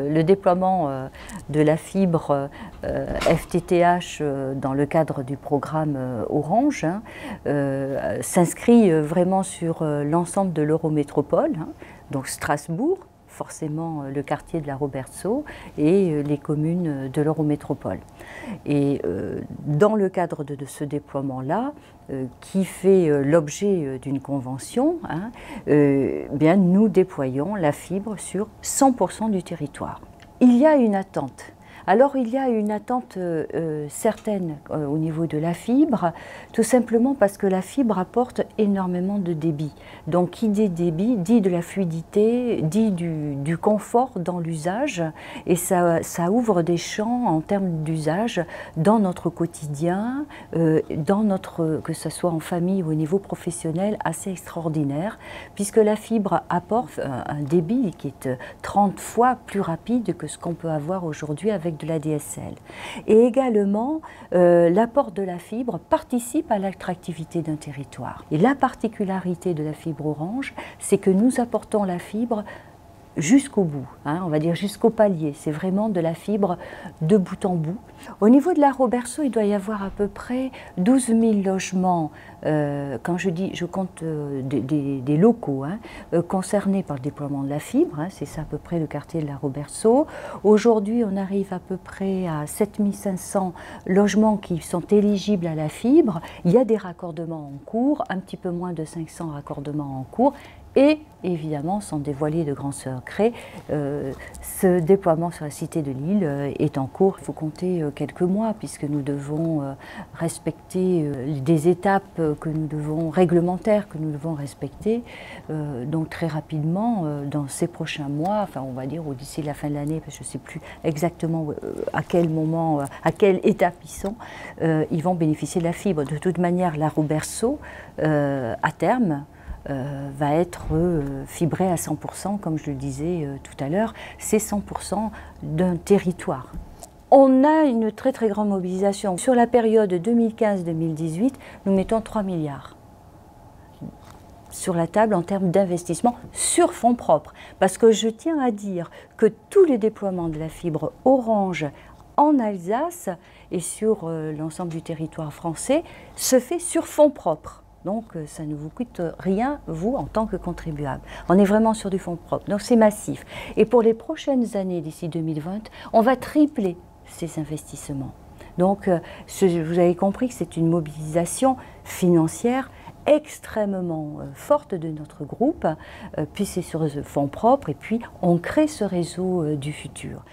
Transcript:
Le déploiement de la fibre FTTH dans le cadre du programme Orange s'inscrit vraiment sur l'ensemble de l'Eurométropole, donc Strasbourg, forcément le quartier de la Robertsau et les communes de l'Eurométropole. Et dans le cadre de ce déploiement-là, qui fait l'objet d'une convention, bien, nous déployons la fibre sur 100% du territoire. Il y a une attente. Alors il y a une attente certaine au niveau de la fibre, tout simplement parce que la fibre apporte énormément de débit. Donc qui dit débit dit de la fluidité, dit du confort dans l'usage, et ça ouvre des champs en termes d'usage dans notre quotidien, que ce soit en famille ou au niveau professionnel, assez extraordinaire, puisque la fibre apporte un débit qui est 30 fois plus rapide que ce qu'on peut avoir aujourd'hui avec de la DSL. Et également, l'apport de la fibre participe à l'attractivité d'un territoire. Et la particularité de la fibre Orange, c'est que nous apportons la fibre jusqu'au bout, on va dire jusqu'au palier. C'est vraiment de la fibre de bout en bout. Au niveau de la Robertsau, il doit y avoir à peu près 12 000 logements, quand je compte des locaux concernés par le déploiement de la fibre, c'est ça à peu près le quartier de la Robertsau. Aujourd'hui, on arrive à peu près à 7 500 logements qui sont éligibles à la fibre. Il y a des raccordements en cours, un petit peu moins de 500 raccordements en cours. Et évidemment, sans dévoiler de grands secrets, ce déploiement sur la cité de Lille est en cours. Il faut compter quelques mois puisque nous devons respecter des étapes réglementaires que nous devons respecter. Donc très rapidement, dans ces prochains mois, enfin on va dire d'ici la fin de l'année, parce que je ne sais plus exactement à quel moment, à quelle étape ils sont, ils vont bénéficier de la fibre. De toute manière, la Robertsau, à terme, va être fibré à 100%, comme je le disais tout à l'heure, c'est 100% d'un territoire. On a une très très grande mobilisation. Sur la période 2015-2018, nous mettons 3 milliards sur la table en termes d'investissement sur fonds propres. Parce que je tiens à dire que tous les déploiements de la fibre Orange en Alsace et sur l'ensemble du territoire français se fait sur fonds propres. Donc ça ne vous coûte rien, vous, en tant que contribuable. On est vraiment sur du fonds propre, donc c'est massif. Et pour les prochaines années, d'ici 2020, on va tripler ces investissements. Donc vous avez compris que c'est une mobilisation financière extrêmement forte de notre groupe, puis c'est sur fonds propres, et puis on crée ce réseau du futur.